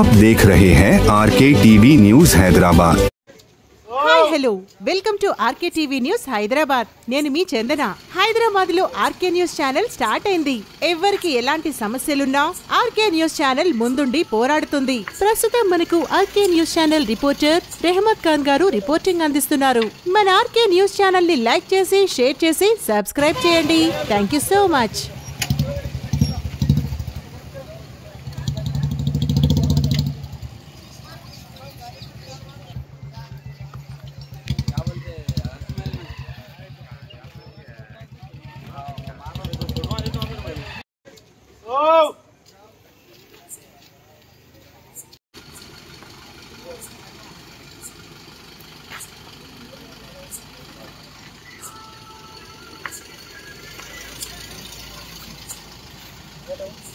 आप देख रहे हैं RK TV news Hyderabad. Hi hello welcome to RK TV news Hyderabad. నేను మీ చందన. హైదరాబాద్ లో ఆర్కే న్యూస్ ఛానల్ స్టార్ట్ అయింది. ఎవరికి ఎలాంటి సమస్యలున్నా ఆర్కే న్యూస్ ఛానల్ ముందుండి పోరాడుతుంది. ప్రస్తుతం మనకు RK news channel reporter Rehmat Khan గారు రిపోర్టింగ్ అందిస్తున్నారు. మన ఆర్కే న్యూస్ ఛానల్ ని లైక్ చేసి షేర్ చేసి సబ్స్క్రైబ్ చేయండి. Thank you so much. Hello.